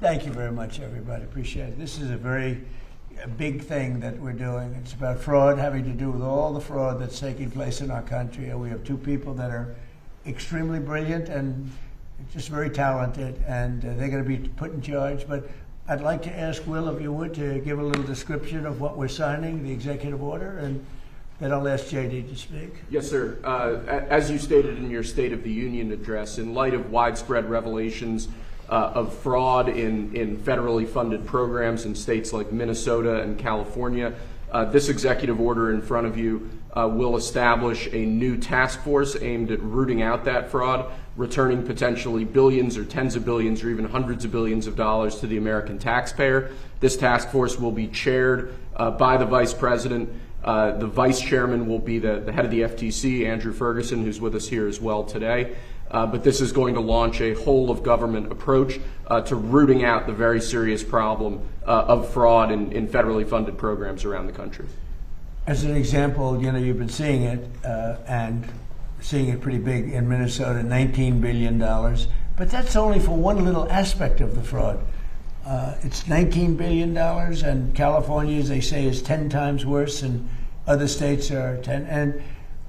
Thank you very much, everybody. Appreciate it. This is a very big thing that we're doing. It's about fraud, having to do with all the fraud that's taking place in our country. And we have two people that are extremely brilliant and just very talented, and they're going to be put in charge. But I'd like to ask Will, if you would, to give a little description of what we're signing, the executive order, and then I'll ask JD to speak. Yes, sir. As you stated in your State of the Union address, in light of widespread revelations of fraud in federally funded programs in states like Minnesota and California, this executive order in front of you will establish a new task force aimed at rooting out that fraud, returning potentially billions or tens of billions or even hundreds of billions of dollars to the American taxpayer. This task force will be chaired by the Vice President. The Vice Chairman will be the head of the FTC, Andrew Ferguson, who's with us here as well today. But this is going to launch a whole-of-government approach to rooting out the very serious problem of fraud in federally funded programs around the country. As an example, you've been seeing it, and seeing it pretty big in Minnesota, $19 billion. But that's only for one little aspect of the fraud. It's $19 billion, and California, as they say, is 10 times worse, and other states are 10. And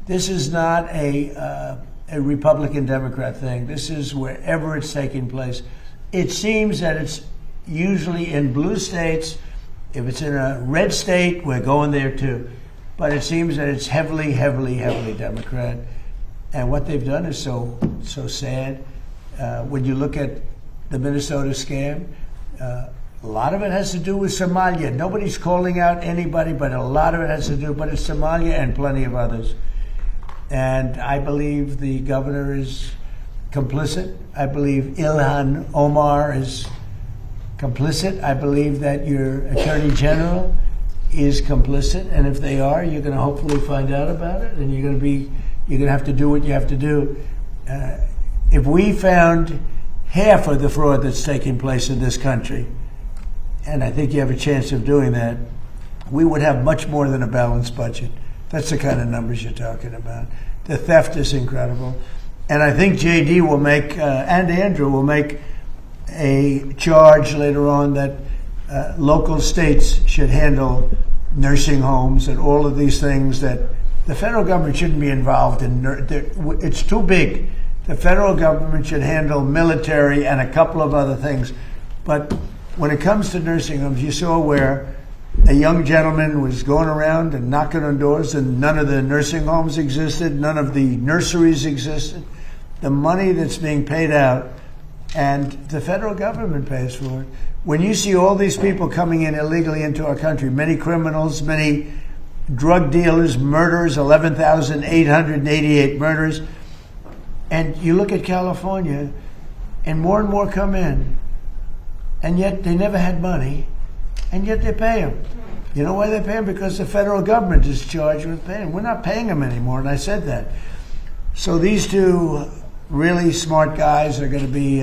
this is not a Republican-Democrat thing. This is wherever it's taking place. It seems that it's usually in blue states. If it's in a red state, we're going there too. But it seems that it's heavily, heavily, heavily Democrat. And what they've done is so sad. When you look at the Minnesota scam, a lot of it has to do with Somalia. Nobody's calling out anybody, but a lot of it has to do, but it's Somalia and plenty of others. And I believe the governor is complicit. I believe Ilhan Omar is complicit. I believe that your attorney general is complicit. And if they are, you're going to hopefully find out about it, and you're going to have to do what you have to do. If we found half of the fraud that's taking place in this country, and I think you have a chance of doing that, we would have much more than a balanced budget. That's the kind of numbers you're talking about. The theft is incredible. And I think JD will make, and Andrew will make a charge later on that local states should handle nursing homes and all of these things that the federal government shouldn't be involved in. It's too big. The federal government should handle military and a couple of other things. But when it comes to nursing homes, you saw where a young gentleman was going around and knocking on doors, and none of the nursing homes existed, none of the nurseries existed. The money that's being paid out, and the federal government pays for it. When you see all these people coming in illegally into our country, many criminals, many drug dealers, murderers, 11,888 murders, and you look at California, and more come in, and yet they never had money, and yet they pay them. You know why they pay them? Because the federal government is charged with paying. We're not paying them anymore, and I said that. So these two really smart guys are going to be,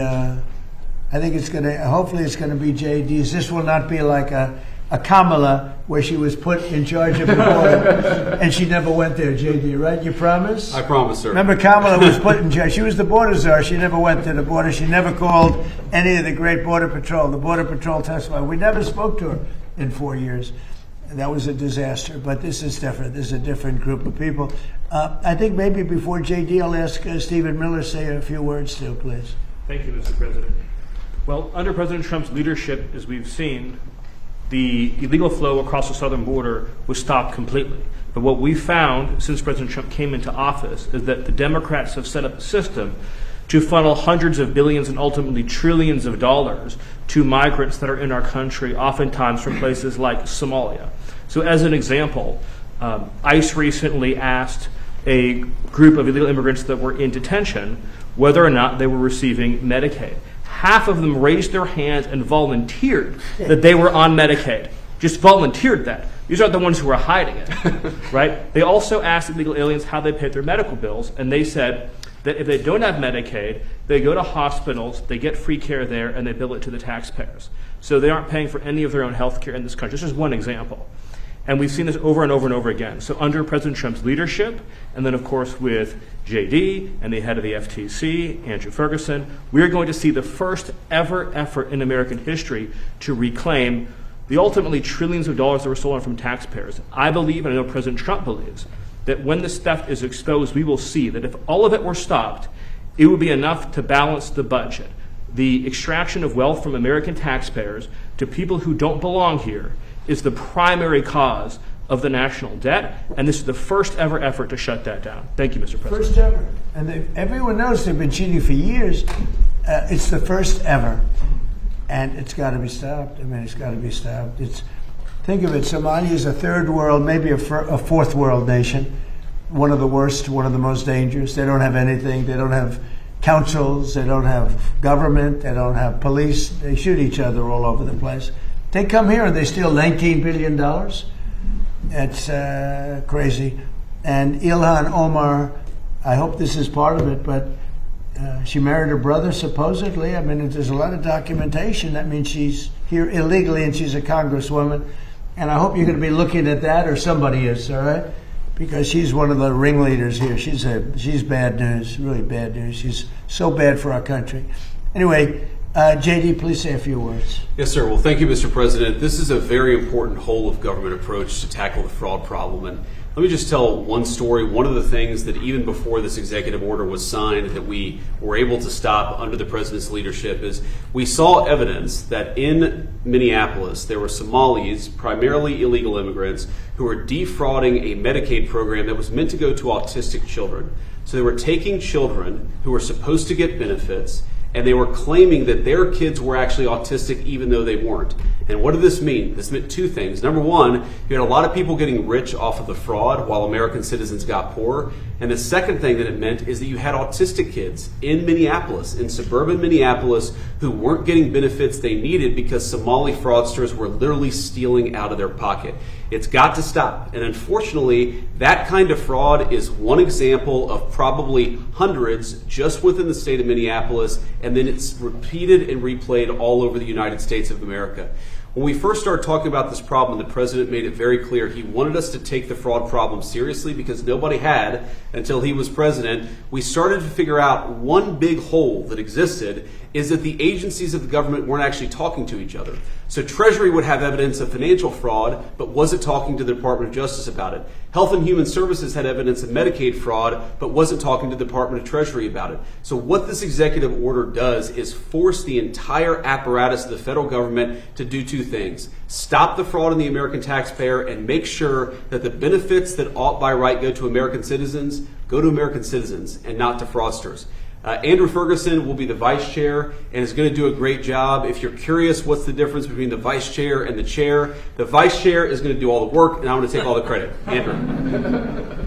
hopefully it's going to be JD's. This will not be like a Kamala, where she was put in charge of the border, and she never went there, JD, right? You promise? I promise, sir. Remember, Kamala was put in charge. She was the border czar. She never went to the border. She never called any of the great Border Patrol. The Border Patrol testified. We never spoke to her in 4 years. That was a disaster, but this is different. This is a different group of people. I think maybe before JD, I'll ask Stephen Miller to say a few words too, please. Thank you, Mr. President. Well, under President Trump's leadership, as we've seen, the illegal flow across the southern border was stopped completely. But what we found since President Trump came into office is that the Democrats have set up a system to funnel hundreds of billions and ultimately trillions of dollars to migrants that are in our country, oftentimes from places like Somalia. So as an example, ICE recently asked a group of illegal immigrants that were in detention whether or not they were receiving Medicaid. Half of them raised their hands and volunteered that they were on Medicaid. Just volunteered that. These aren't the ones who are hiding it, right? They also asked illegal aliens how they paid their medical bills, and they said that if they don't have Medicaid, they go to hospitals, they get free care there, and they bill it to the taxpayers. So they aren't paying for any of their own health care in this country. This is one example. And we've seen this over and over and over again. So under President Trump's leadership, and then of course with JD and the head of the FTC, Andrew Ferguson, we're going to see the first ever effort in American history to reclaim the ultimately trillions of dollars that were stolen from taxpayers. I believe, and I know President Trump believes, that when this theft is exposed, we will see that if all of it were stopped, it would be enough to balance the budget. The extraction of wealth from American taxpayers to people who don't belong here is the primary cause of the national debt, and this is the first ever effort to shut that down. Thank you, Mr. President. First ever. And everyone knows they've been cheating for years. It's the first ever. And it's got to be stopped. I mean, it's got to be stopped. Think of it, Somalia is a third world, maybe a fourth world nation. One of the worst, one of the most dangerous. They don't have anything. They don't have councils. They don't have government. They don't have police. They shoot each other all over the place. They come here and they steal $19 billion. That's crazy. And Ilhan Omar, I hope this is part of it, but she married her brother, supposedly. I mean, there's a lot of documentation. That means she's here illegally and she's a congresswoman. And I hope you're going to be looking at that, or somebody is, all right? Because she's one of the ringleaders here. She's bad news, really bad news. She's so bad for our country. Anyway, JD, please say a few words. Yes, sir. Well, thank you, Mr. President. This is a very important whole of government approach to tackle the fraud problem. And let me just tell one story. One of the things that even before this executive order was signed that we were able to stop under the president's leadership is we saw evidence that in Minneapolis there were Somalis, primarily illegal immigrants, who were defrauding a Medicaid program that was meant to go to autistic children. So they were taking children who were supposed to get benefits, and they were claiming that their kids were actually autistic even though they weren't. And what did this mean? This meant two things. Number one, you had a lot of people getting rich off of the fraud while American citizens got poorer. And the second thing that it meant is that you had autistic kids in Minneapolis, in suburban Minneapolis, who weren't getting benefits they needed because Somali fraudsters were literally stealing out of their pocket. It's got to stop. And unfortunately, that kind of fraud is one example of probably hundreds just within the state of Minneapolis, and then it's repeated and replayed all over the United States of America. When we first started talking about this problem, the president made it very clear he wanted us to take the fraud problem seriously because nobody had until he was president. We started to figure out one big hole that existed is that the agencies of the government weren't actually talking to each other. So Treasury would have evidence of financial fraud, but wasn't talking to the Department of Justice about it. Health and Human Services had evidence of Medicaid fraud, but wasn't talking to the Department of Treasury about it. So what this executive order does is force the entire apparatus of the federal government to do two things. Stop the fraud in the American taxpayer and make sure that the benefits that ought by right go to American citizens and not to fraudsters. Andrew Ferguson will be the vice chair and is going to do a great job. If you're curious what's the difference between the vice chair and the vice chair is going to do all the work and I'm going to take all the credit. Andrew.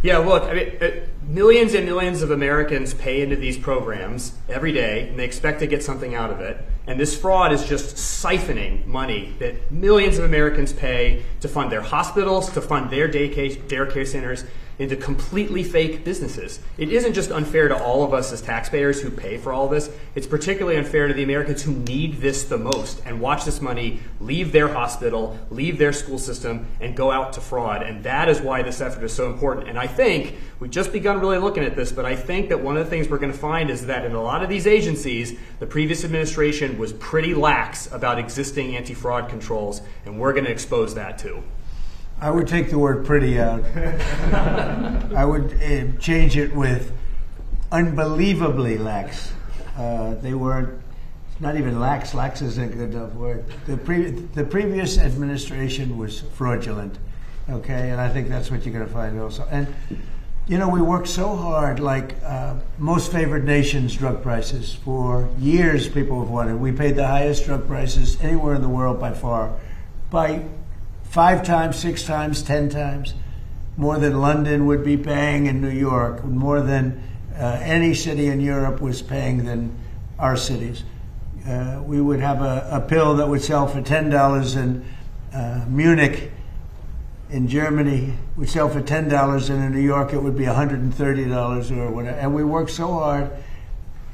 Yeah, look, I mean, millions and millions of Americans pay into these programs every day, and they expect to get something out of it. And this fraud is just siphoning money that millions of Americans pay to fund their hospitals, to fund their daycare centers, into completely fake businesses. It isn't just unfair to all of us as taxpayers who pay for all this. It's particularly unfair to the Americans who need this the most and watch this money leave their hospital, leave their school system, and go out to fraud. And that is why this effort is so important. And I think we've just begun really looking at this, but I think that one of the things we're going to find is that in a lot of these agencies, the previous administration was pretty lax about existing anti-fraud controls, and we're going to expose that too. I would take the word pretty out. I would change it with unbelievably lax. They weren't, not even lax. Lax isn't a good enough word. The previous administration was fraudulent, okay? And I think that's what you're going to find also. And, you know, we worked so hard, like most favored nations drug prices. For years, people have wanted. We paid the highest drug prices anywhere in the world by far, by 5 times, 6 times, 10 times, more than London would be paying in New York, more than any city in Europe was paying than our cities. We would have a pill that would sell for $10 in Munich, in Germany, would sell for $10, and in New York it would be $130 or whatever. And we worked so hard,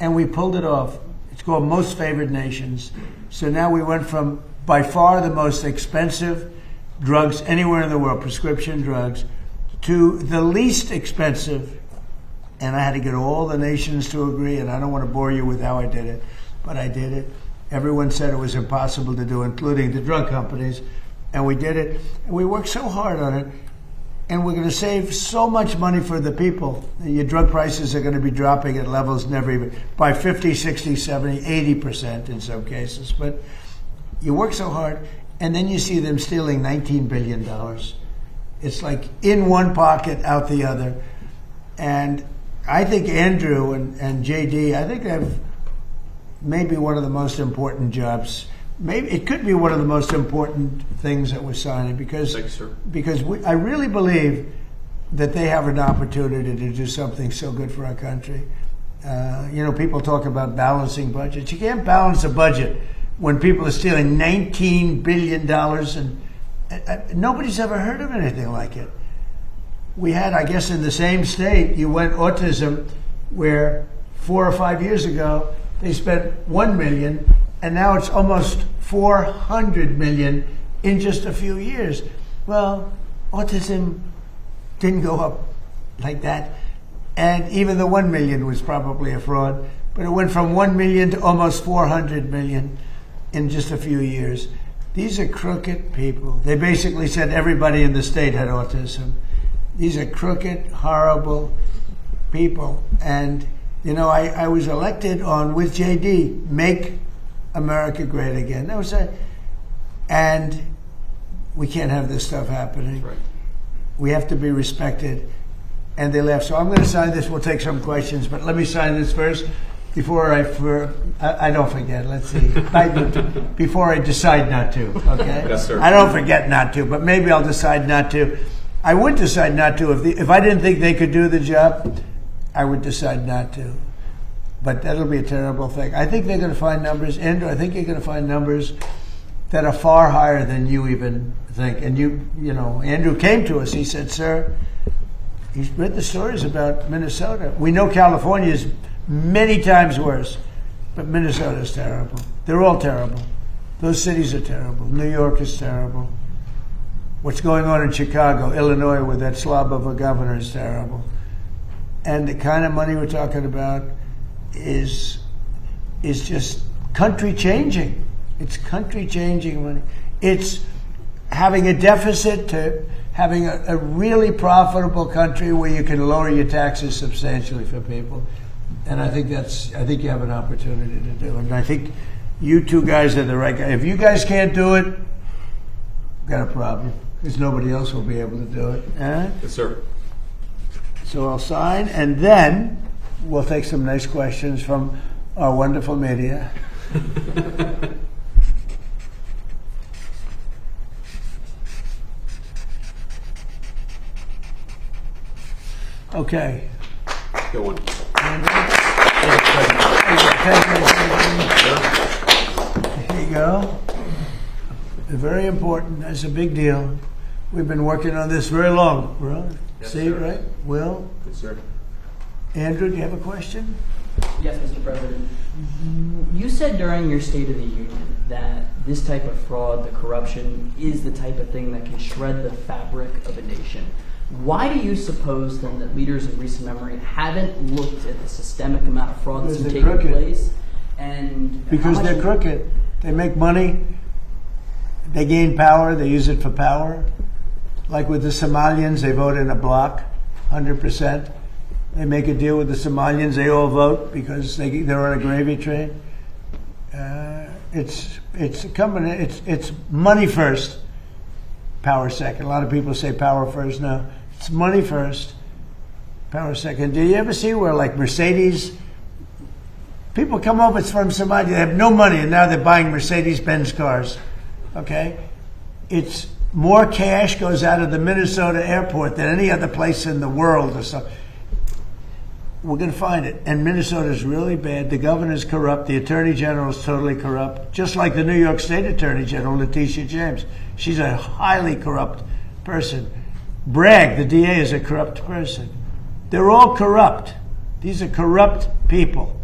and we pulled it off. It's called Most Favored Nations. So now we went from by far the most expensive drugs anywhere in the world, prescription drugs, to the least expensive. And I had to get all the nations to agree, and I don't want to bore you with how I did it, but I did it. Everyone said it was impossible to do, including the drug companies, and we did it. And we worked so hard on it, and we're going to save so much money for the people. Your drug prices are going to be dropping at levels never even, by 50, 60, 70, 80% in some cases. But you work so hard, and then you see them stealing $19 billion. It's like in one pocket, out the other. And I think Andrew and JD, I think they have maybe one of the most important jobs. Maybe it could be one of the most important things that we're signing because Thank you, sir. because I really believe that they have an opportunity to do something so good for our country. People talk about balancing budgets. You can't balance a budget when people are stealing $19 billion and nobody's ever heard of anything like it. We had, I guess, in the same state, you went autism, where 4 or 5 years ago they spent $1 million, and now it's almost $400 million in just a few years. Well, autism didn't go up like that, and even the $1 million was probably a fraud. But it went from $1 million to almost $400 million in just a few years. These are crooked people. They basically said everybody in the state had autism. These are crooked, horrible people. And, I was elected with JD, Make America Great Again. That was and we can't have this stuff happening. Right. We have to be respected. And they left. So I'm going to sign this. We'll take some questions, but let me sign this first before I don't forget. Let's see. Before I decide not to, okay? Yes, sir. I don't forget not to, but maybe I'll decide not to. I would decide not to if I didn't think they could do the job. I would decide not to, but that'll be a terrible thing. I think they're going to find numbers, Andrew. I think you're going to find numbers that are far higher than you even think. And Andrew came to us. He said, "Sir, he's read the stories about Minnesota. We know California is many times worse, but Minnesota is terrible. They're all terrible. Those cities are terrible. New York is terrible." What's going on in Chicago, Illinois, with that slob of a governor is terrible. And the kind of money we're talking about is just country changing. It's country changing money. It's having a deficit to having a really profitable country where you can lower your taxes substantially for people. And I think you have an opportunity to do it. And I think you two guys are the right guys. If you guys can't do it, we've got a problem. Because nobody else will be able to do it. Yes, sir. So I'll sign, and then we'll take some nice questions from our wonderful media. Okay. Go on. Here you go. Very important. That's a big deal. We've been working on this very long. Right? Yes, See, sir. right? Will? Yes, sir. Andrew, do you have a question? Yes, Mr. President. You said during your State of the Union that this type of fraud, the corruption, is the type of thing that can shred the fabric of a nation. Why do you suppose then that leaders in recent memory haven't looked at the systemic amount of fraud that's Because been they're taking crooked. place? And Because how much- they're crooked. They make money. They gain power. They use it for power. Like with the Somalians, they vote in a block, 100%. They make a deal with the Somalians. They all vote because they're on a gravy train. It's money first, power second. A lot of people say power first. No, it's money first, power second. Do you ever see where like Mercedes? People come over from Somalia. They have no money, and now they're buying Mercedes-Benz cars. Okay, it's more cash goes out of the Minnesota airport than any other place in the world or something. We're going to find it. And Minnesota is really bad. The governor's corrupt. The attorney general is totally corrupt. Just like the New York State Attorney General, Letitia James. She's a highly corrupt person. Bragg, the DA, is a corrupt person. They're all corrupt. These are corrupt people.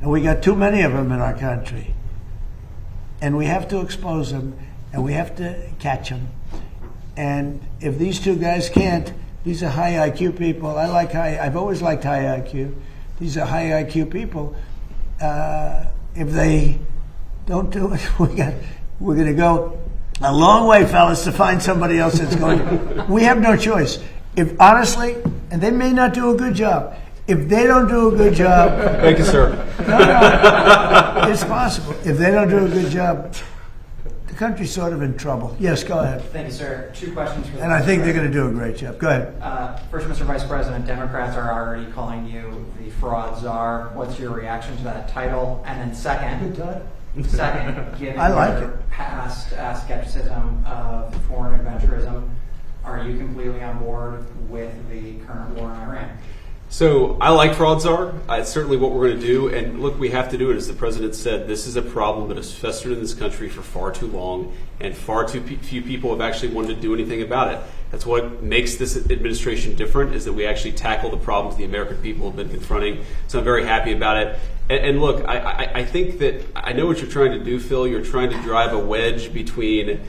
And we got too many of them in our country. And we have to expose them, and we have to catch them. And if these two guys can't, these are high IQ people. I've always liked high IQ. These are high IQ people. If they don't do it, we're going to go a long way, fellas, to find somebody else that's going to. We have no choice. If honestly, and they may not do a good job. If they don't do a good job, Thank you, sir. no, it's possible. If they don't do a good job, the country's sort of in trouble. Yes, go ahead. Thank you, sir. 2 questions for the And I think they're President. going to do a great job. Go ahead. First, Mr. Vice President, Democrats are already calling you the fraud czar. What's your reaction to that title? And then second, given I like your it. past skepticism of foreign adventurism, are you completely on board with the current war in Iran? So I like fraud czar. It's certainly what we're going to do. And look, we have to do it. As the president said, this is a problem that has festered in this country for far too long, and far too few people have actually wanted to do anything about it. That's what makes this administration different, is that we actually tackle the problems the American people have been confronting. So I'm very happy about it. And look, I think that I know what you're trying to do, Phil. You're trying to drive a wedge between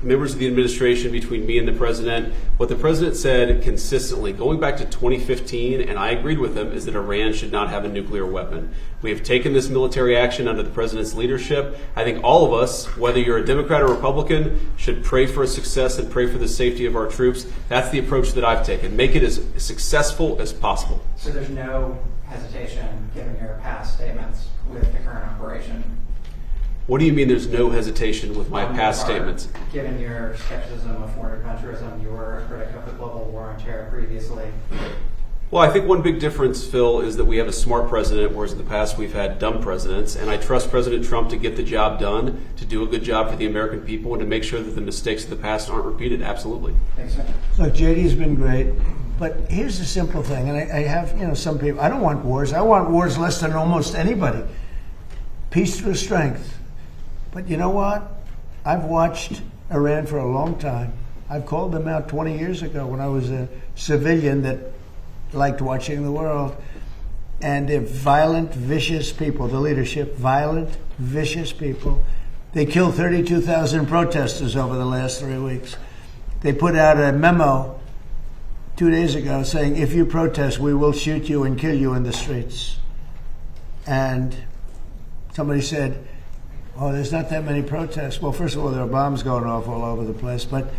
members of the administration, between me and the president. What the president said consistently, going back to 2015, and I agreed with him, is that Iran should not have a nuclear weapon. We have taken this military action under the president's leadership. I think all of us, whether you're a Democrat or Republican, should pray for success and pray for the safety of our troops. That's the approach that I've taken. Make it as successful as possible. So there's no hesitation, given your past statements, with the current operation? What do you mean there's no hesitation with my On past your part, statements? Given your skepticism of foreign adventurism, you were a critic of the global war on terror previously. Well, I think one big difference, Phil, is that we have a smart president, whereas in the past we've had dumb presidents. And I trust President Trump to get the job done, to do a good job for the American people, and to make sure that the mistakes of the past aren't repeated. Absolutely. Thanks, sir. Look, JD's been great, but here's the simple thing, and I have, some people, I don't want wars. I want wars less than almost anybody. Peace through strength. But you know what? I've watched Iran for a long time. I've called them out 20 years ago when I was a civilian that liked watching the world. And they're violent, vicious people, the leadership, violent, vicious people. They killed 32,000 protesters over the last 3 weeks. They put out a memo 2 days ago saying, if you protest, we will shoot you and kill you in the streets. And somebody said, oh, there's not that many protests. Well, first of all, there are bombs going off all over the place. But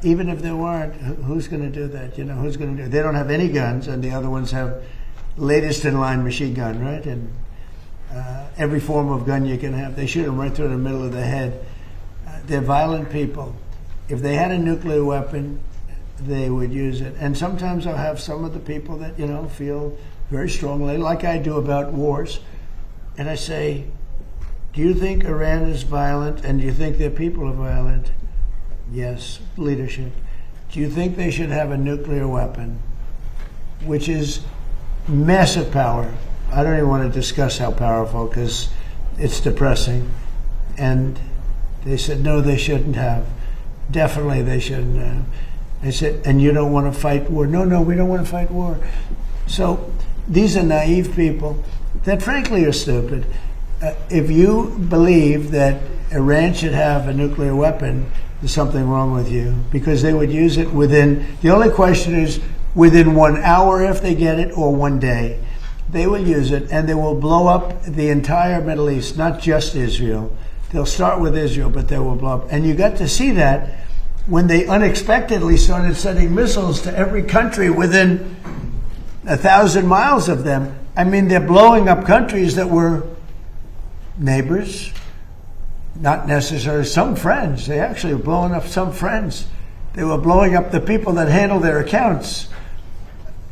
even if there weren't, who's going to do that? Who's going to do it? They don't have any guns, and the other ones have latest in line machine gun, right? And every form of gun you can have. They shoot them right through the middle of the head. They're violent people. If they had a nuclear weapon, they would use it. And sometimes I'll have some of the people that, feel very strongly, like I do about wars. And I say, do you think Iran is violent, and do you think their people are violent? Yes, leadership. Do you think they should have a nuclear weapon, which is massive power? I don't even want to discuss how powerful, because it's depressing. And they said, no, they shouldn't have. Definitely they shouldn't have. They said, and you don't want to fight war? No, we don't want to fight war. So these are naive people that frankly are stupid. If you believe that Iran should have a nuclear weapon, there's something wrong with you, because they would use it the only question is within 1 hour if they get it, or 1 day. They will use it, and they will blow up the entire Middle East, not just Israel. They'll start with Israel, but they will blow up. And you got to see that when they unexpectedly started sending missiles to every country within 1,000 miles of them. I mean, they're blowing up countries that were neighbors, not necessarily some friends. They actually were blowing up some friends. They were blowing up the people that handle their accounts.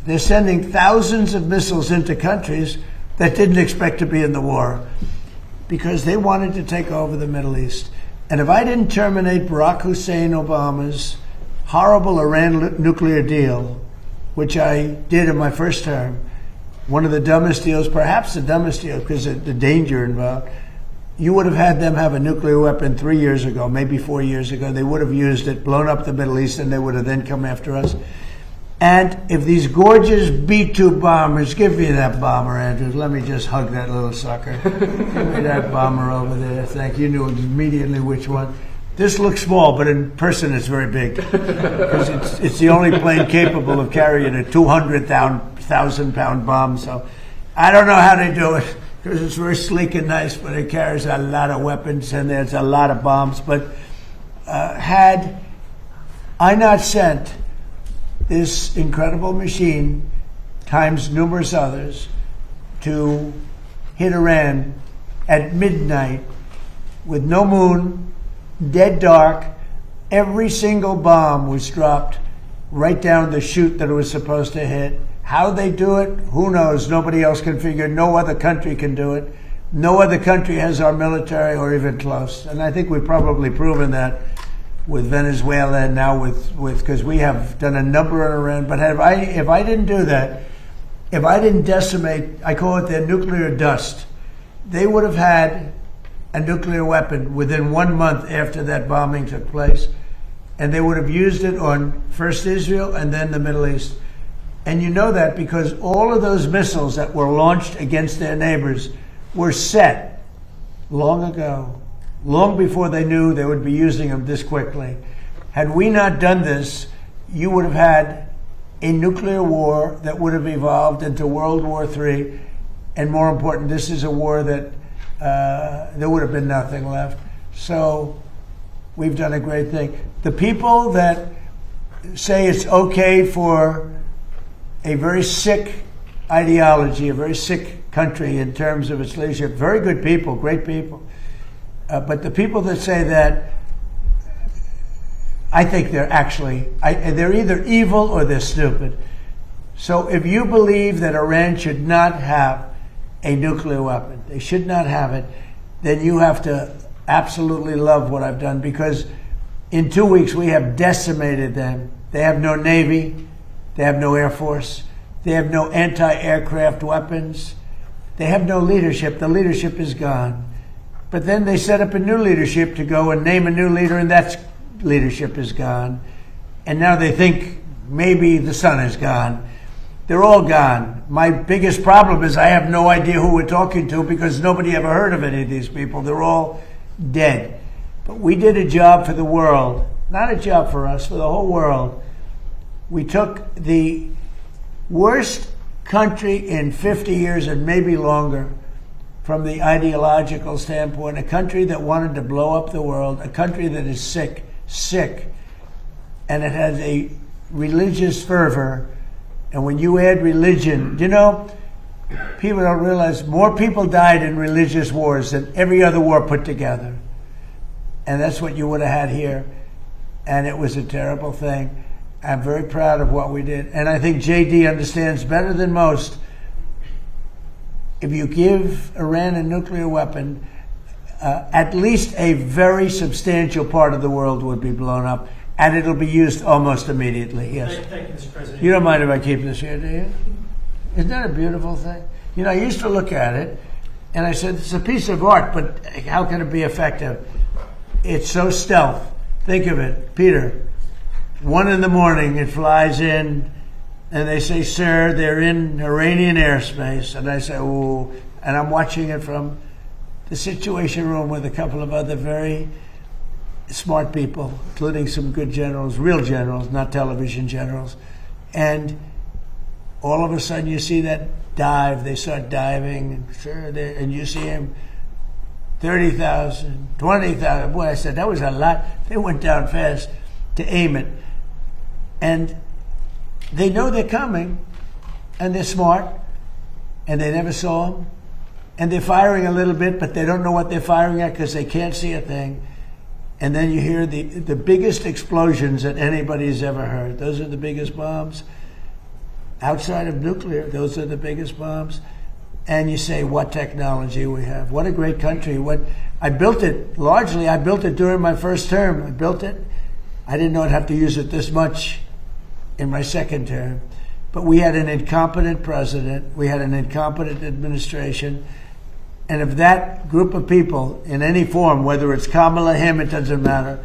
They're sending thousands of missiles into countries that didn't expect to be in the war because they wanted to take over the Middle East. And if I didn't terminate Barack Hussein Obama's horrible Iran nuclear deal, which I did in my first term, one of the dumbest deals, perhaps the dumbest deal because of the danger involved, you would have had them have a nuclear weapon 3 years ago, maybe 4 years ago. They would have used it, blown up the Middle East, and they would have then come after us. And if these gorgeous B-2 bombers, give me that bomber, Andrews. Let me just hug that little sucker. Give me that bomber over there. Thank you. You knew immediately which one. This looks small, but in person it's very big. Because it's the only plane capable of carrying a 200,000-pound bomb. So I don't know how they do it, because it's very sleek and nice, but it carries a lot of weapons and there's a lot of bombs. But had I not sent this incredible machine times numerous others to hit Iran at midnight with no moon, dead dark, every single bomb was dropped right down the chute that it was supposed to hit. How they do it, who knows? Nobody else can figure. No other country can do it. No other country has our military or even close. And I think we've probably proven that with Venezuela and now with because we have done a number on Iran. But if I didn't do that, if I didn't decimate, I call it their nuclear dust, they would have had a nuclear weapon within 1 month after that bombing took place. And they would have used it on first Israel and then the Middle East. And you know that because all of those missiles that were launched against their neighbors were set long ago, long before they knew they would be using them this quickly. Had we not done this, you would have had a nuclear war that would have evolved into World War III. And more important, this is a war that there would have been nothing left. So we've done a great thing. The people that say it's okay for a very sick ideology, a very sick country in terms of its leadership, very good people, great people. But the people that say that, I think they're actually, they're either evil or they're stupid. So if you believe that Iran should not have a nuclear weapon, they should not have it, then you have to absolutely love what I've done, because in 2 weeks we have decimated them. They have no Navy, they have no Air Force, they have no anti-aircraft weapons, they have no leadership. The leadership is gone. But then they set up a new leadership to go and name a new leader, and that leadership is gone. And now they think maybe the sun is gone. They're all gone. My biggest problem is I have no idea who we're talking to, because nobody ever heard of any of these people. They're all dead. But we did a job for the world, not a job for us, for the whole world. We took the worst country in 50 years and maybe longer from the ideological standpoint, a country that wanted to blow up the world, a country that is sick, and it has a religious fervor. And when you add religion, you know, people don't realize more people died in religious wars than every other war put together. And that's what you would have had here. And it was a terrible thing. I'm very proud of what we did. And I think JD understands better than most, if you give Iran a nuclear weapon, at least a very substantial part of the world would be blown up. And it'll be used almost immediately, yes. Thank you, Mr. President. You don't mind if I keep this here, do you? Isn't that a beautiful thing? You know, I used to look at it, and I said, it's a piece of art, but how can it be effective? It's so stealth. Think of it, Peter. 1 a.m, it flies in, and they say, sir, they're in Iranian airspace. And I say, oh, and I'm watching it from the Situation Room with a couple of other very smart people, including some good generals, real generals, not television generals. And all of a sudden you see that dive, they start diving, and you see him, 30,000, 20,000. Boy, I said, that was a lot. They went down fast to aim it. And they know they're coming, and they're smart, and they never saw them. And they're firing a little bit, but they don't know what they're firing at because they can't see a thing. And then you hear the biggest explosions that anybody's ever heard. Those are the biggest bombs. Outside of nuclear, those are the biggest bombs. And you say, what technology we have. What a great country. I built it, largely, I built it during my first term. I built it. I didn't know I'd have to use it this much in my second term. But we had an incompetent president. We had an incompetent administration. And if that group of people, in any form, whether it's Kamala, him, it doesn't matter,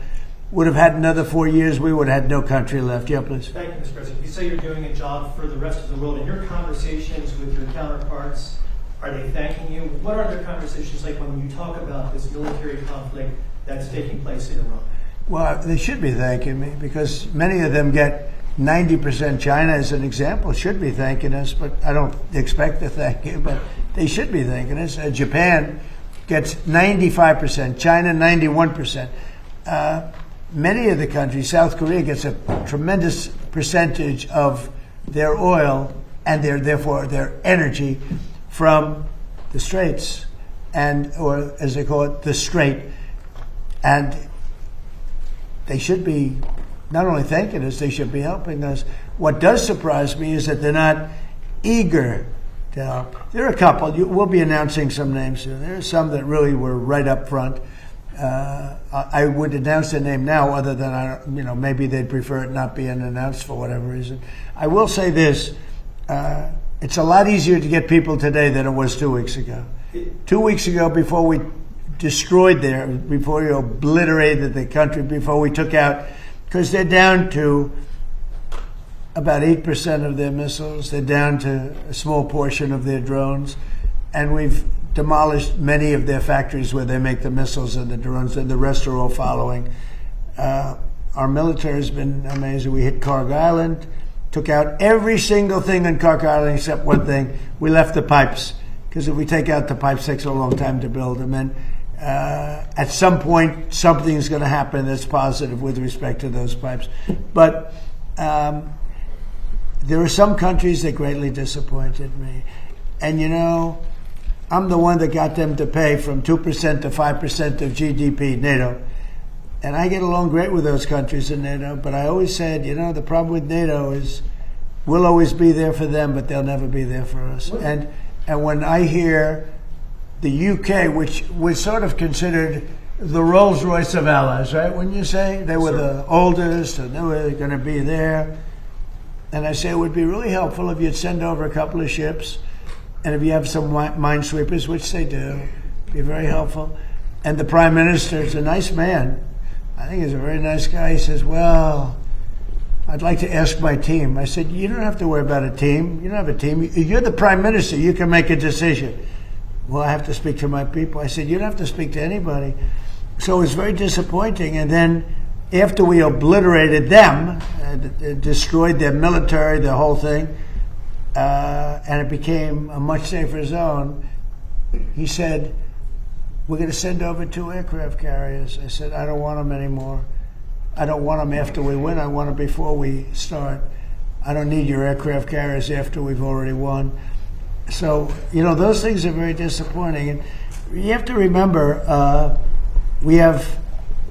would have had another 4 years, we would have had no country left. Yeah, please. Thank you, Mr. President. You say you're doing a job for the rest of the world. In your conversations with your counterparts, are they thanking you? What are their conversations like when you talk about this military conflict that's taking place in Iran? Well, they should be thanking me because many of them get 90%. China, as an example, should be thanking us, but I don't expect to thank you, but they should be thanking us. Japan gets 95%, China 91%. Many of the countries, South Korea gets a tremendous percentage of their oil and therefore their energy from the Straits, or as they call it, the Strait. And they should be not only thanking us, they should be helping us. What does surprise me is that they're not eager to help. There are a couple. We'll be announcing some names soon. There are some that really were right up front. I would announce their name now, other than maybe they'd prefer it not being announced for whatever reason. I will say this: it's a lot easier to get people today than it was 2 weeks ago. 2 weeks ago, before we destroyed before we obliterated the country, before we took out, because they're down to about 8% of their missiles. They're down to a small portion of their drones, and we've demolished many of their factories where they make the missiles and the drones, and the rest are all following. Our military has been amazing. We hit Cork Island, took out every single thing on Cork Island except one thing. We left the pipes, because if we take out the pipes, it takes a long time to build them. And at some point, something's going to happen that's positive with respect to those pipes. But there are some countries that greatly disappointed me. And I'm the one that got them to pay from 2% to 5% of GDP, NATO. And I get along great with those countries in NATO, but I always said, the problem with NATO is we'll always be there for them, but they'll never be there for us. And when I hear the UK, which was sort of considered the Rolls-Royce of allies, right? When you say they were the oldest and they were going to be there, and I say it would be really helpful if you'd send over a couple of ships, and if you have some minesweepers, which they do, be very helpful. And the Prime Minister is a nice man. I think he's a very nice guy. He says, well, I'd like to ask my team. I said, you don't have to worry about a team. You don't have a team. You're the Prime Minister. You can make a decision. Well, I have to speak to my people. I said, you don't have to speak to anybody. So it was very disappointing. And then after we obliterated them, destroyed their military, the whole thing, and it became a much safer zone, he said, we're going to send over 2 aircraft carriers. I said, I don't want them anymore. I don't want them after we win. I want them before we start. I don't need your aircraft carriers after we've already won. So, those things are very disappointing. And you have to remember, we have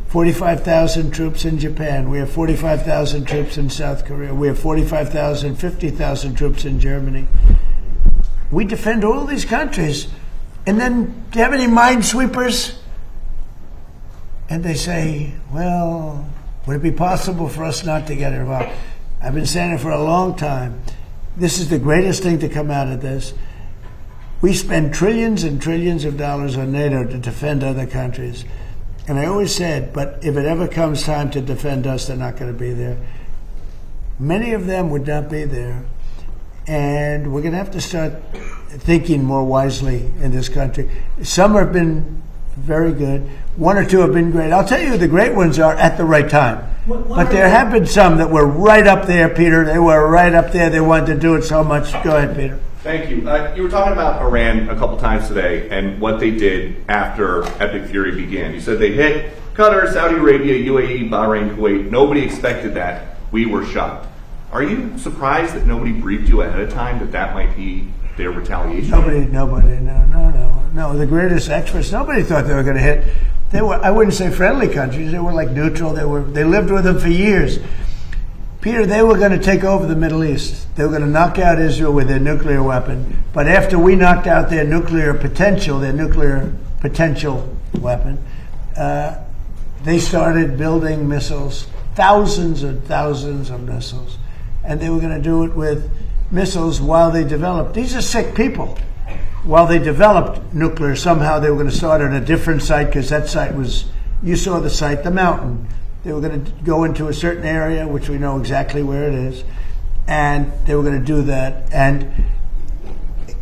45,000 troops in Japan. We have 45,000 troops in South Korea. We have 50,000 troops in Germany. We defend all these countries. And then, do you have any minesweepers? And they say, well, would it be possible for us not to get involved? I've been saying it for a long time. This is the greatest thing to come out of this. We spend trillions and trillions of dollars on NATO to defend other countries. And I always said, but if it ever comes time to defend us, they're not going to be there. Many of them would not be there. And we're going to have to start thinking more wisely in this country. Some have been very good. 1 or 2 have been great. I'll tell you who the great ones are at the right time. But there have been some that were right up there, Peter. They were right up there. They wanted to do it so much. Go ahead, Peter. Thank you. You were talking about Iran a couple times today and what they did after Epic Fury began. You said they hit Qatar, Saudi Arabia, UAE, Bahrain, Kuwait. Nobody expected that. We were shocked. Are you surprised that nobody briefed you ahead of time that might be their retaliation? Nobody, no. The greatest experts, nobody thought they were going to hit. They were, I wouldn't say friendly countries. They were like neutral. They lived with them for years. Peter, they were going to take over the Middle East. They were going to knock out Israel with their nuclear weapon. But after we knocked out their nuclear potential weapon, they started building missiles, thousands and thousands of missiles. And they were going to do it with missiles while they developed. These are sick people. While they developed nuclear, somehow they were going to start at a different site, because that site was, you saw the site, the mountain. They were going to go into a certain area, which we know exactly where it is, and they were going to do that. And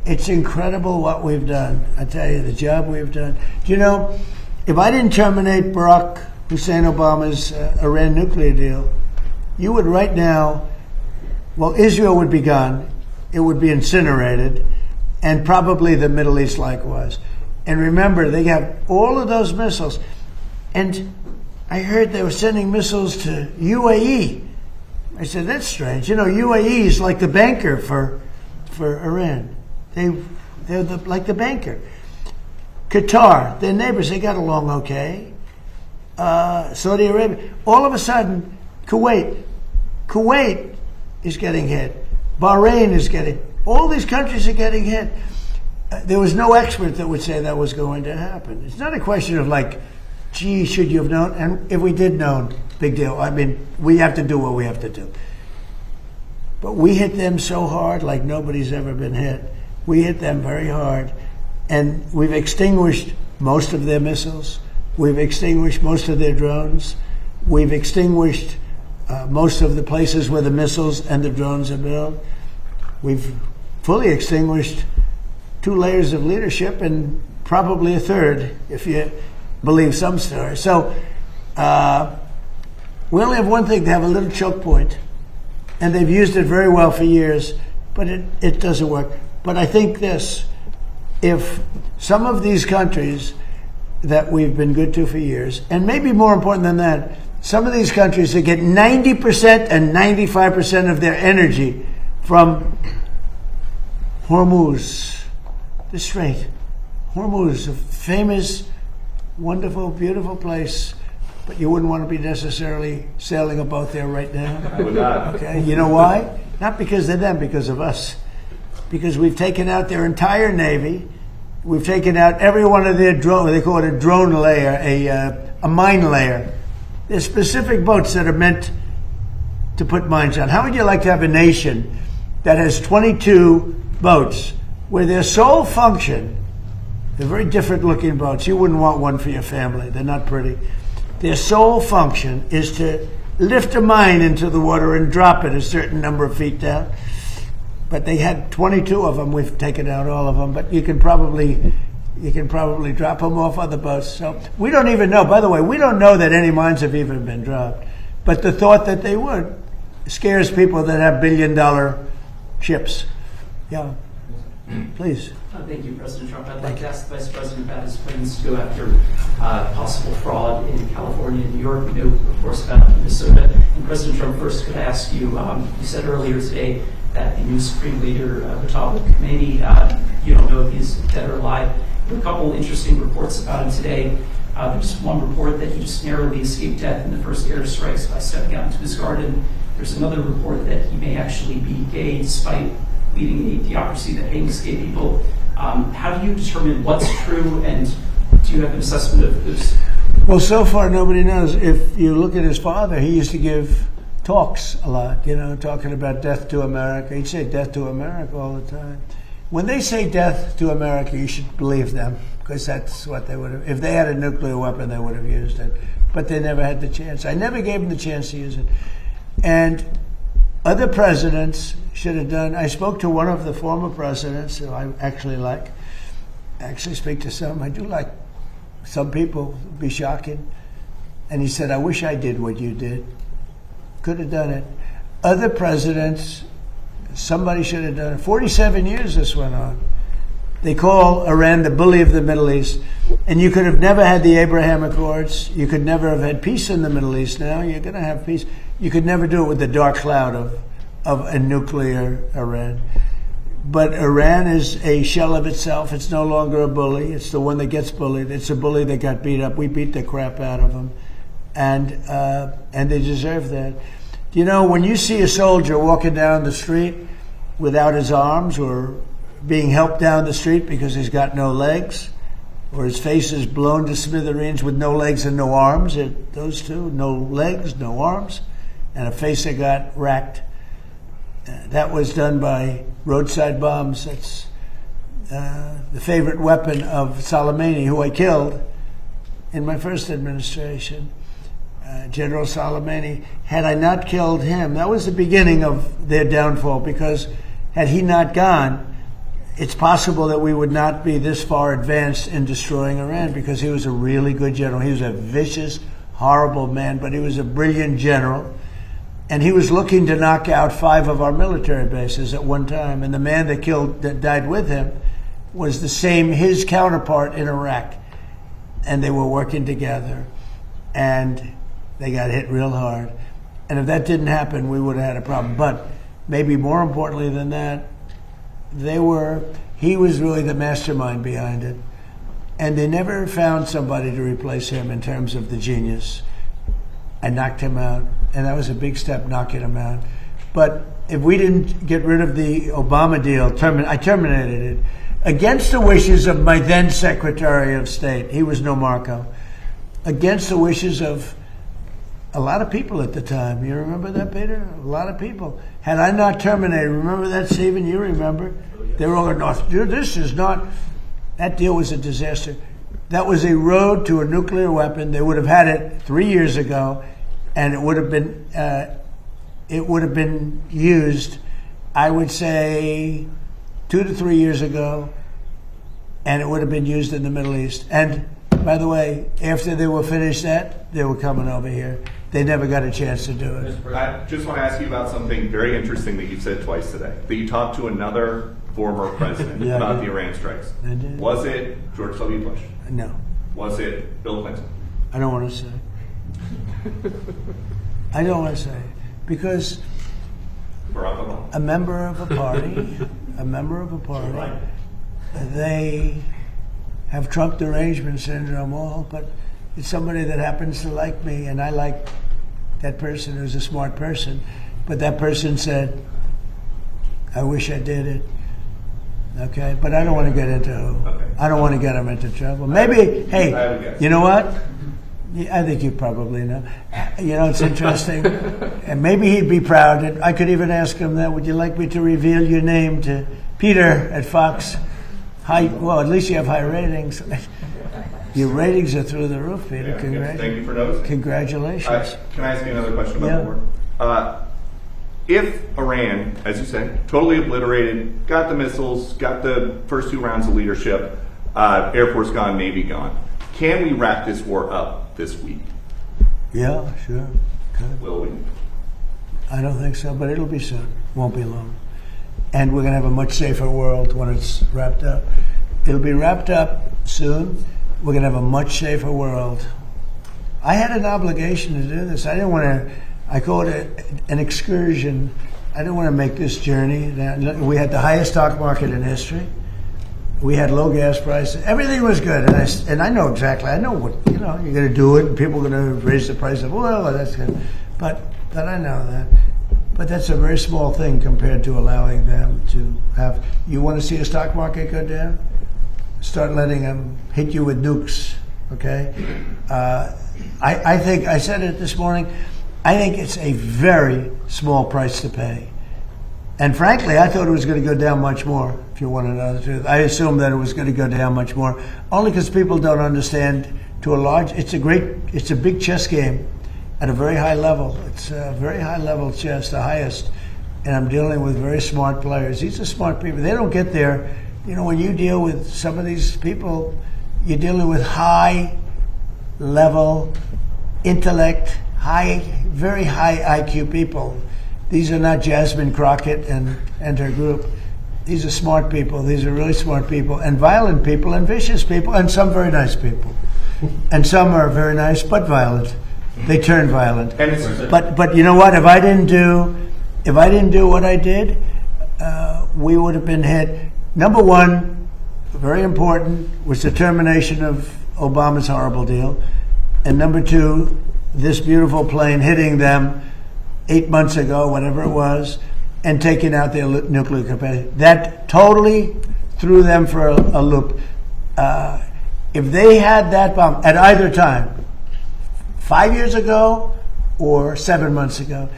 it's incredible what we've done. I tell you, the job we've done. Do you know, if I didn't terminate Barack Hussein Obama's Iran nuclear deal, you would right now, well, Israel would be gone. It would be incinerated, and probably the Middle East likewise. And remember, they have all of those missiles. And I heard they were sending missiles to UAE. I said, that's strange. You know, UAE is like the banker for Iran. They're like the banker. Qatar, their neighbors, they got along okay. Saudi Arabia. All of a sudden, Kuwait is getting hit. Bahrain is getting, all these countries are getting hit. There was no expert that would say that was going to happen. It's not a question of like, gee, should you have known? And if we did know, big deal. I mean, we have to do what we have to do. But we hit them so hard like nobody's ever been hit. We hit them very hard. And we've extinguished most of their missiles. We've extinguished most of their drones. We've extinguished most of the places where the missiles and the drones are built. We've fully extinguished 2 layers of leadership and probably a third, if you believe some stories. So we only have one thing, to have a little choke point, and they've used it very well for years, but it doesn't work. But I think this, if some of these countries that we've been good to for years, and maybe more important than that, some of these countries that get 90% and 95% of their energy from Hormuz, the Strait. Hormuz, a famous, wonderful, beautiful place, but you wouldn't want to be necessarily sailing a boat there right now. I would not. Okay, you know why? Not because of them, because of us. Because we've taken out their entire Navy. We've taken out every one of their drone, they call it a drone layer, a mine layer. There's specific boats that are meant to put mines on. How would you like to have a nation that has 22 boats where their sole function, they're very different looking boats. You wouldn't want one for your family. They're not pretty. Their sole function is to lift a mine into the water and drop it a certain number of feet down. But they had 22 of them. We've taken out all of them. But you can probably drop them off other boats. So we don't even know. By the way, we don't know that any mines have even been dropped. But the thought that they would scares people that have billion-dollar ships. Yeah, please. Thank you, President Trump. I'd like to ask the Vice President about his plans to go after possible fraud in California and New York. We know, of course, about Minnesota. And President Trump, first, could I ask you, you said earlier today that the new Supreme Leader, Khomeini, you don't know if he's dead or alive. There are a couple interesting reports about him today. There's one report that he just narrowly escaped death in the first airstrikes by stepping out into his garden. There's another report that he may actually be gay despite leading a theocracy that hangs gay people. How do you determine what's true, and do you have an assessment of this? Well, so far nobody knows. If you look at his father, he used to give talks a lot, talking about death to America. He'd say death to America all the time. When they say death to America, you should believe them, because that's what they would have. If they had a nuclear weapon, they would have used it. But they never had the chance. I never gave them the chance to use it. And other presidents should have done. I spoke to one of the former presidents who I actually like. I actually speak to some. I do like some people. It'd be shocking. And he said, I wish I did what you did. Could have done it. Other presidents, somebody should have done it. 47 years this went on. They call Iran the bully of the Middle East. And you could have never had the Abraham Accords. You could never have had peace in the Middle East. Now you're going to have peace. You could never do it with the dark cloud of a nuclear Iran. But Iran is a shell of itself. It's no longer a bully. It's the one that gets bullied. It's a bully that got beat up. We beat the crap out of them. And they deserve that. When you see a soldier walking down the street without his arms, or being helped down the street because he's got no legs, or his face is blown to smithereens with no legs and no arms, those two, no legs, no arms, and a face that got racked. That was done by roadside bombs. That's the favorite weapon of Soleimani, who I killed in my first administration. General Soleimani. Had I not killed him, that was the beginning of their downfall, because had he not gone, it's possible that we would not be this far advanced in destroying Iran, because he was a really good general. He was a vicious, horrible man, but he was a brilliant general. And he was looking to knock out 5 of our military bases at one time. And the man that died with him was his counterpart in Iraq. And they were working together. And they got hit real hard. And if that didn't happen, we would have had a problem. But maybe more importantly than that, he was really the mastermind behind it. And they never found somebody to replace him in terms of the genius. I knocked him out, and that was a big step, knocking him out. But if we didn't get rid of the Obama deal, I terminated it against the wishes of my then Secretary of State. He was no Marco. Against the wishes of a lot of people at the time. You remember that, Peter? A lot of people. Had I not terminated, remember that, Stephen? You remember? They were all going, no, dude, this is not... That deal was a disaster. That was a road to a nuclear weapon. They would have had it 3 years ago, and it would have been used, I would say, 2 to 3 years ago, and it would have been used in the Middle East. And by the way, after they were finished that, they were coming over here. They never got a chance to do it. I just want to ask you about something very interesting that you've said twice today. That you talked to another former president Yeah, about I did. the Iran strikes. I did. Was it George W. Bush? No, Was it Bill Clinton? I don't want to say. I don't want to say. Because Barack Obama? a member of a party, they have Trump derangement syndrome all, but it's somebody that happens to like me, and I like that person who's a smart person. But that person said, I wish I did it. Okay? But I don't want to get into who. Okay. I don't want to get him into trouble. Maybe, hey, I would guess. you know what? I think you probably know. You know, it's interesting. And maybe he'd be proud. And I could even ask him that. Would you like me to reveal your name to Peter at Fox? Well, at least you have high ratings. Your ratings are through the roof, Peter. Yeah, thank you for noticing. Congratulations. Can I ask you another question about Yeah. the war? If Iran, as you say, totally obliterated, got the missiles, got the first 2 rounds of leadership, Air Force gone, Navy gone, can we wrap this war up this week? Yeah, sure. Good. Will we? I don't think so, but it'll be soon. Won't be long. And we're going to have a much safer world when it's wrapped up. It'll be wrapped up soon. We're going to have a much safer world. I had an obligation to do this. I didn't want to, I call it an excursion. I didn't want to make this journey. We had the highest stock market in history. We had low gas prices. Everything was good. And I know exactly, I know what, you're going to do it, and people are going to raise the price of oil, and that's good. But I know that. But that's a very small thing compared to allowing them to have, you want to see a stock market go down? Start letting them hit you with nukes, okay? I think, I said it this morning, I think it's a very small price to pay. And frankly, I thought it was going to go down much more, if you want to know the truth. I assumed that it was going to go down much more, only because people don't understand to a large, it's a big chess game at a very high level. It's a very high level chess, the highest. And I'm dealing with very smart players. These are smart people. They don't get there. You know, when you deal with some of these people, you're dealing with high level intellect, very high IQ people. These are not Jasmine Crockett and her group. These are smart people. These are really smart people, and violent people, and vicious people, and some very nice people. And some are very nice but violent. They turn violent. But you know what? If I didn't do what I did, we would have been hit. Number one, very important, was the termination of Obama's horrible deal. And number two, this beautiful plane hitting them 8 months ago, whatever it was, and taking out their nuclear capacity. That totally threw them for a loop. If they had that bomb at either time, 5 years ago or 7 months ago,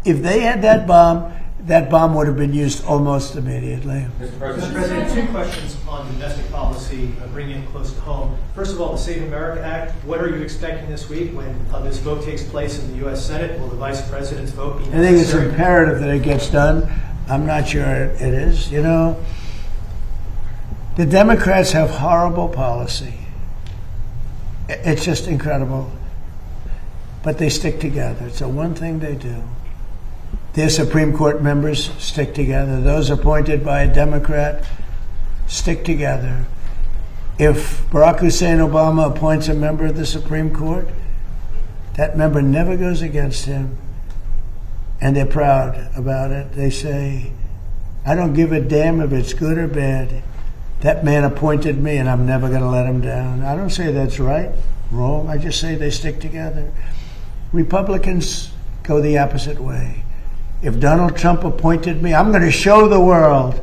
if they had that bomb would have been used almost immediately. Mr. President, 2 questions on domestic policy, bringing it close to home. First of all, the Save America Act. What are you expecting this week when this vote takes place in the U.S. Senate? Will the Vice President's vote be necessary? I think it's imperative that it gets done. I'm not sure it is. You know, the Democrats have horrible policy. It's just incredible. but they stick together. It's the one thing they do. Their Supreme Court members stick together. Those appointed by a Democrat stick together. If Barack Hussein Obama appoints a member of the Supreme Court, that member never goes against him, and they're proud about it. They say, I don't give a damn if it's good or bad. That man appointed me, and I'm never going to let him down. I don't say that's right, wrong. I just say they stick together. Republicans go the opposite way. If Donald Trump appointed me, I'm going to show the world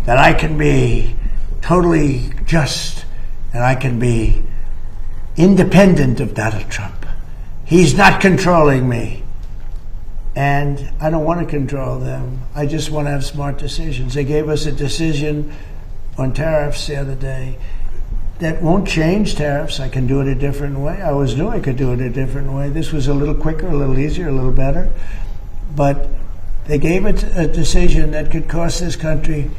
that I can be totally just and I can be independent of Donald Trump. He's not controlling me. And I don't want to control them. I just want to have smart decisions. They gave us a decision on tariffs the other day that won't change tariffs. I can do it a different way. I always knew I could do it a different way. This was a little quicker, a little easier, a little better. But they gave it a decision that could cost this country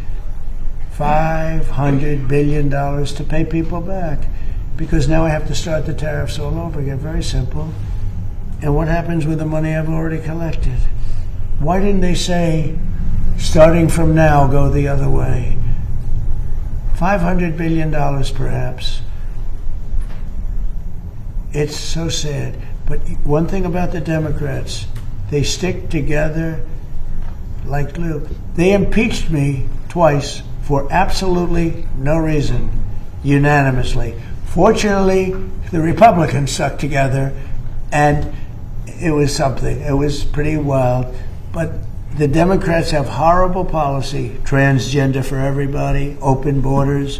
$500 billion to pay people back, because now I have to start the tariffs all over again. Very simple. And what happens with the money I've already collected? Why didn't they say, starting from now, go the other way? $500 billion, perhaps. It's so sad. But one thing about the Democrats, they stick together like glue. They impeached me twice for absolutely no reason, unanimously. Fortunately, the Republicans stuck together, and it was something. It was pretty wild. But the Democrats have horrible policy, transgender for everybody, open borders,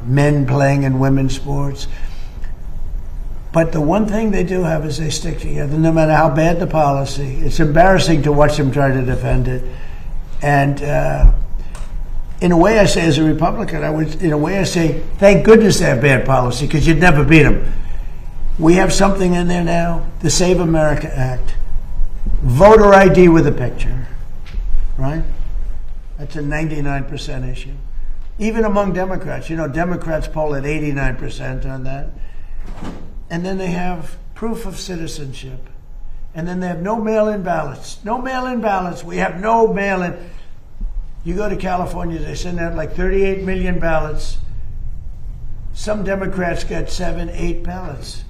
men playing in women's sports. But the one thing they do have is they stick together, no matter how bad the policy. It's embarrassing to watch them try to defend it. And in a way, I say, as a Republican, in a way I say, thank goodness they have bad policy, because you'd never beat them. We have something in there now, the Save America Act. Voter ID with a picture, right? That's a 99% issue. Even among Democrats. You know, Democrats poll at 89% on that. And then they have proof of citizenship. And then they have no mail-in ballots. No mail-in ballots. We have no mail-in. You go to California, they send out like 38 million ballots. Some Democrats get 7, 8 ballots.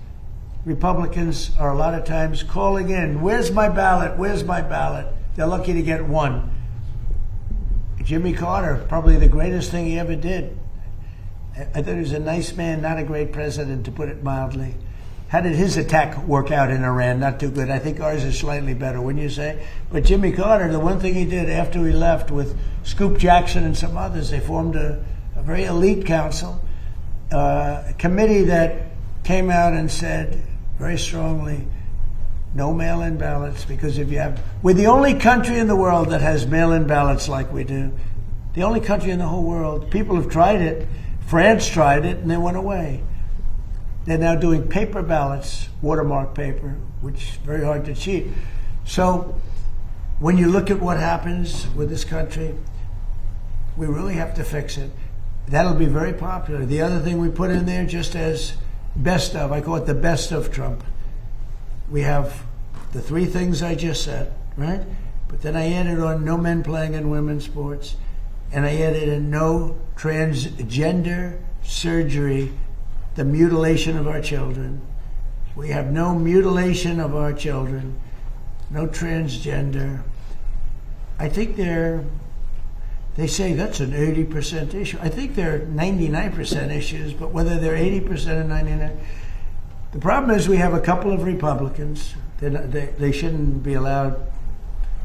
Republicans are a lot of times calling in, where's my ballot? Where's my ballot? They're lucky to get one. Jimmy Carter, probably the greatest thing he ever did. I thought he was a nice man, not a great president, to put it mildly. How did his attack work out in Iran? Not too good. I think ours is slightly better, wouldn't you say? But Jimmy Carter, the one thing he did after he left with Scoop Jackson and some others, they formed a very elite council, a committee that came out and said very strongly, no mail-in ballots, because if you have, we're the only country in the world that has mail-in ballots like we do. The only country in the whole world. People have tried it. France tried it, and they went away. They're now doing paper ballots, watermark paper, which is very hard to cheat. So when you look at what happens with this country, we really have to fix it. That'll be very popular. The other thing we put in there, just as best of, I call it the best of Trump. We have the 3 things I just said, right? But then I added on no men playing in women's sports, and I added in no transgender surgery, the mutilation of our children. We have no mutilation of our children, no transgender. I think they say that's an 80% issue. I think they're 99% issues, but whether they're 80% or 99%. The problem is we have a couple of Republicans. They shouldn't be allowed.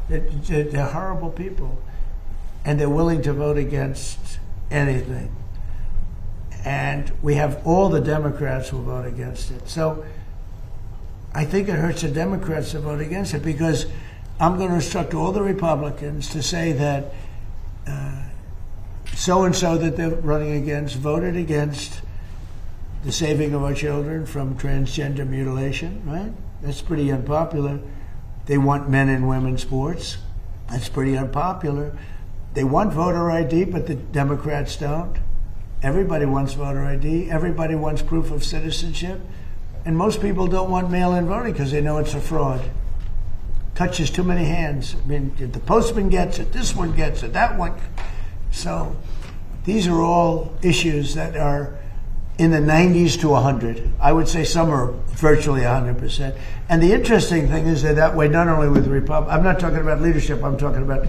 They're horrible people. And they're willing to vote against anything. And we have all the Democrats who vote against it. So I think it hurts the Democrats to vote against it, because I'm going to instruct all the Republicans to say that so-and-so that they're running against voted against the saving of our children from transgender mutilation, right? That's pretty unpopular. They want men in women's sports. That's pretty unpopular. They want voter ID, but the Democrats don't. Everybody wants voter ID. Everybody wants proof of citizenship. And most people don't want mail-in voting because they know it's a fraud. Touches too many hands. I mean, the postman gets it, this one gets it, that one. So these are all issues that are in the 90s to 100. I would say some are virtually 100%. And the interesting thing is they're that way not only with the Republic. I'm not talking about leadership. I'm talking about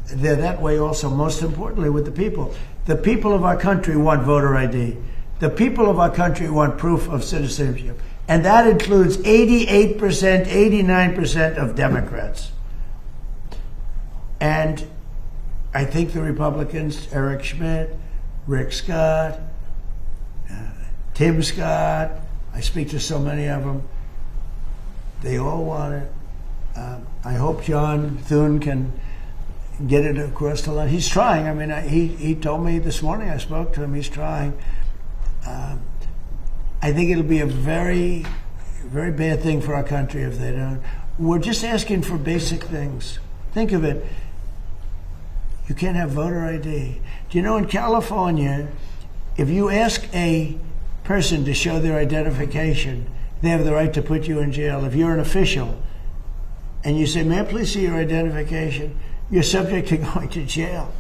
they're that way also, most importantly, with the people. The people of our country want voter ID. The people of our country want proof of citizenship. And that includes 88%, 89% of Democrats. And I think the Republicans, Eric Schmidt, Rick Scott, Tim Scott, I speak to so many of them, they all want it. I hope John Thune can get it across the line. He's trying. I mean, he told me this morning, I spoke to him, he's trying. I think it'll be a very, very bad thing for our country if they don't. We're just asking for basic things. Think of it. You can't have voter ID. Do you know in California, if you ask a person to show their identification, they have the right to put you in jail. If you're an official and you say, may I please see your identification, you're subject to going to jail.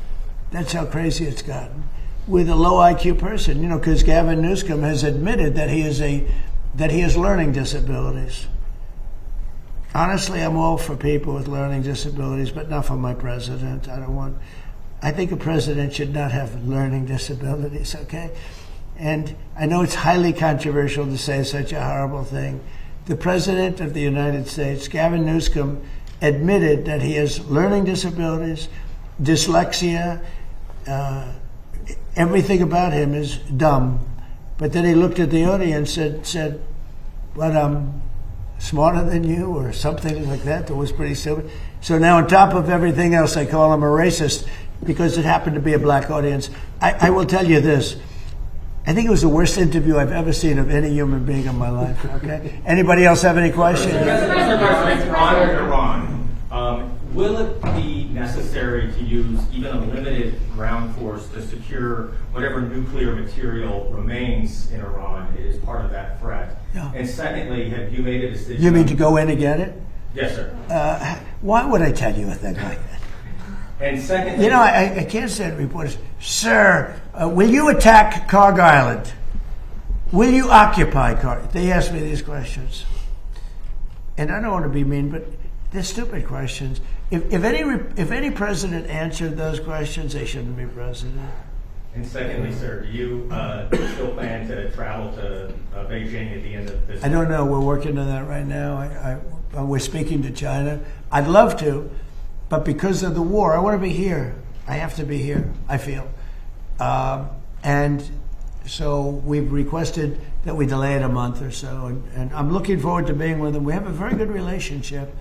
That's how crazy it's gotten. With a low IQ person, you know, because Gavin Newsom has admitted that he has learning disabilities. Honestly, I'm all for people with learning disabilities, but not for my president. I think a president should not have learning disabilities, okay? And I know it's highly controversial to say such a horrible thing. The President of the United States, Gavin Newsom, admitted that he has learning disabilities, dyslexia, everything about him is dumb. But then he looked at the audience and said, "But I'm smarter than you," or something like that. That was pretty stupid. So now on top of everything else, I call him a racist because it happened to be a black audience. I will tell you this. I think it was the worst interview I've ever seen of any human being in my life. Okay. Anybody else have any questions? Mr. President, on Iran, will it be necessary to use even a limited ground force to secure whatever nuclear material remains in Iran as part of that threat? Yeah. And secondly, have you made a decision? You mean to go in and get it? Yes, sir. Why would I tell you a thing like that? And secondly, You know, I can't say to reporters, "Sir, will you attack Carg Island? Will you occupy Carg?" They ask me these questions. And I don't want to be mean, but they're stupid questions. If any president answered those questions, they shouldn't be president. And secondly, sir, do you still plan to travel to Beijing at the end of this I don't know. We're working on that right now. We're speaking to China. I'd love to, but because of the war, I want to be here. I have to be here, I feel. And so we've requested that we delay it a month or so. And I'm looking forward to being with them. We have a very good relationship,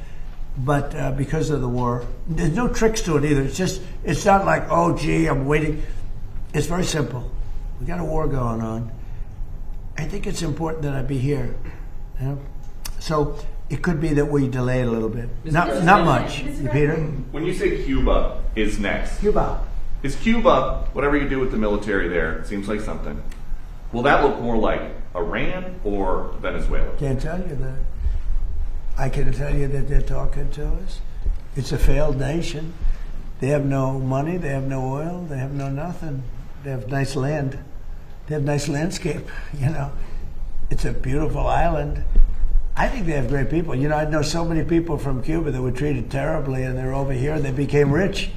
but because of the war, there's no tricks to it either. It's not like, oh, gee, I'm waiting. It's very simple. We got a war going on. I think it's important that I be here. You know? So it could be that we delay it a little bit. Not much. Peter? When you say Cuba is next, Cuba. is Cuba, whatever you do with the military there, it seems like something, will that look more like Iran or Venezuela? Can't tell you that. I can tell you that they're talking to us. It's a failed nation. They have no money. They have no oil. They have no nothing. They have nice land. They have nice landscape. You know, it's a beautiful island. I think they have great people. You know, I know so many people from Cuba that were treated terribly, and they're over here and they became rich.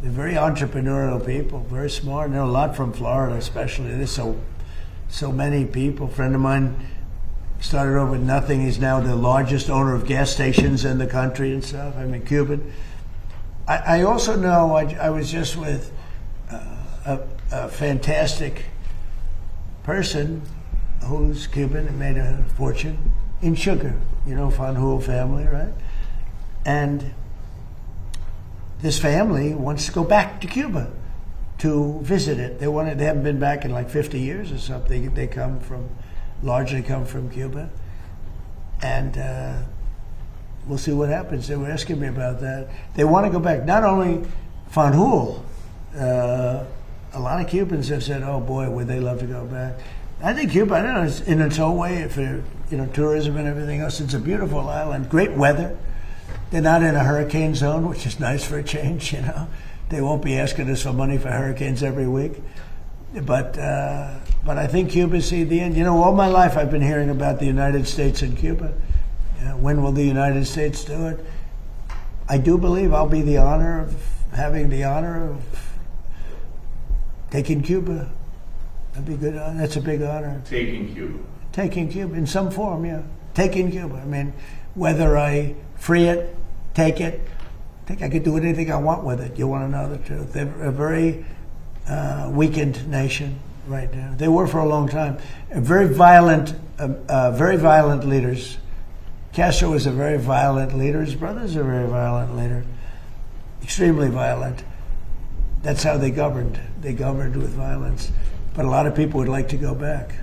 They're very entrepreneurial people, very smart. I know a lot from Florida, especially. There's so many people. A friend of mine started over with nothing. He's now the largest owner of gas stations in the country and stuff. I mean, Cuban. I also know I was just with a fantastic person who's Cuban and made a fortune in sugar. You know, Fanjul family, right? And this family wants to go back to Cuba to visit it. They haven't been back in like 50 years or something. They largely come from Cuba. And we'll see what happens. They were asking me about that. They want to go back. Not only Fanjul, a lot of Cubans have said, oh boy, would they love to go back. I think Cuba, I don't know, it's in its own way, for tourism and everything else, it's a beautiful island. Great weather. They're not in a hurricane zone, which is nice for a change. They won't be asking us for money for hurricanes every week. But I think Cuba's the end. All my life I've been hearing about the United States and Cuba. When will the United States do it? I do believe I'll be having the honor of taking Cuba. That'd be good. That's a big honor. Taking Cuba. Taking Cuba in some form, yeah. Taking Cuba. I mean, whether I free it, take it, I think I could do anything I want with it. You want to know the truth? They're a very weakened nation right now. They were for a long time. Very violent leaders. Castro was a very violent leader. His brother's a very violent leader. Extremely violent. That's how they governed. They governed with violence. But a lot of people would like to go back.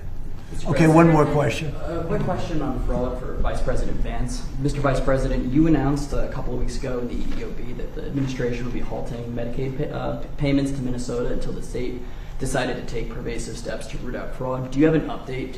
Okay, one more question. A quick question on fraud for Vice President Vance. Mr. Vice President, you announced a couple of weeks ago in the EOB that the administration would be halting Medicaid payments to Minnesota until the state decided to take pervasive steps to root out fraud. Do you have an update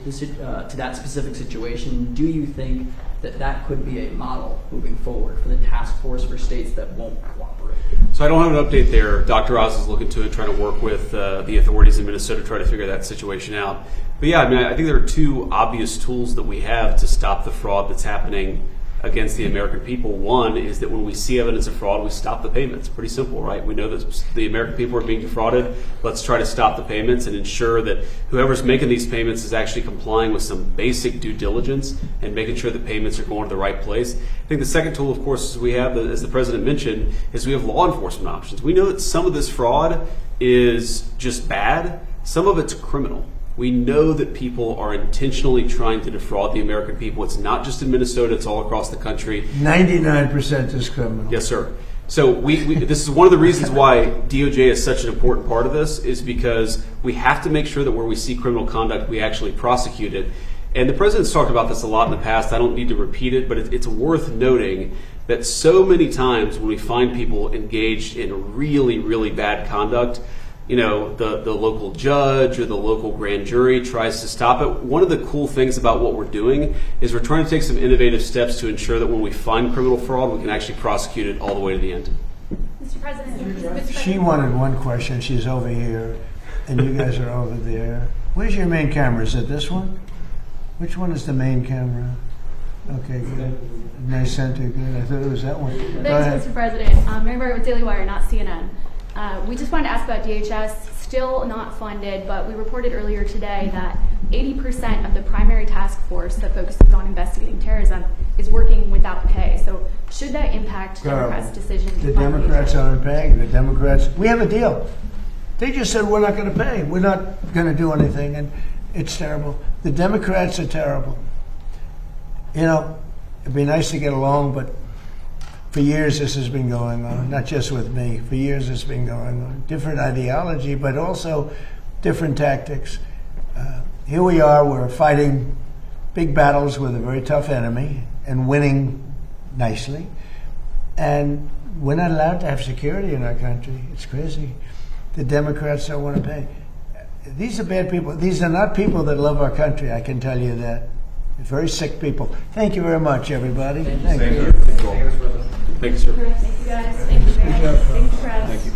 to that specific situation? Do you think that could be a model moving forward for the task force for states that won't cooperate? So I don't have an update there. Dr. Oz is looking to it, trying to work with the authorities in Minnesota to try to figure that situation out. But yeah, I think there are two obvious tools that we have to stop the fraud that's happening against the American people. One is that when we see evidence of fraud, we stop the payments. Pretty simple, right? We know that the American people are being defrauded. Let's try to stop the payments and ensure that whoever's making these payments is actually complying with some basic due diligence and making sure that payments are going to the right place. I think the second tool, of course, we have, as the President mentioned, is we have law enforcement options. We know that some of this fraud is just bad. Some of it's criminal. We know that people are intentionally trying to defraud the American people. It's not just in Minnesota, it's all across the country. 99% is criminal. Yes, sir. So this is one of the reasons why DOJ is such an important part of this, is because we have to make sure that where we see criminal conduct, we actually prosecute it. And the President's talked about this a lot in the past. I don't need to repeat it, but it's worth noting that so many times when we find people engaged in really, really bad conduct, the local judge or the local grand jury tries to stop it. One of the cool things about what we're doing is we're trying to take some innovative steps to ensure that when we find criminal fraud, we can actually prosecute it all the way to the end. Mr. President. She wanted one question. She's over here, and you guys are over there. Where's your main camera? Is it this one? Which one is the main camera? Okay, good. Nice center, good. I thought it was that one. Thanks, Mr. President. Mary Margaret with Daily Wire, not CNN. We just wanted to ask about DHS, still not funded, but we reported earlier today that 80% of the primary task force that focuses on investigating terrorism is working without pay. So should that impact Democrats' decision to The fund Democrats DHS? aren't paying. The Democrats, we have a deal. They just said we're not going to pay. We're not going to do anything, and it's terrible. The Democrats are terrible. It'd be nice to get along, but for years this has been going on, not just with me. For years it's been going on. Different ideology, but also different tactics. Here we are, we're fighting big battles with a very tough enemy and winning nicely. And we're not allowed to have security in our country. It's crazy. The Democrats don't want to pay. These are bad people. These are not people that love our country, I can tell you that. They're very sick people. Thank you very much, everybody. Thank you. Thank you, sir. Thank you, guys. Thank you, Mary. Thank you, Press. Thank you.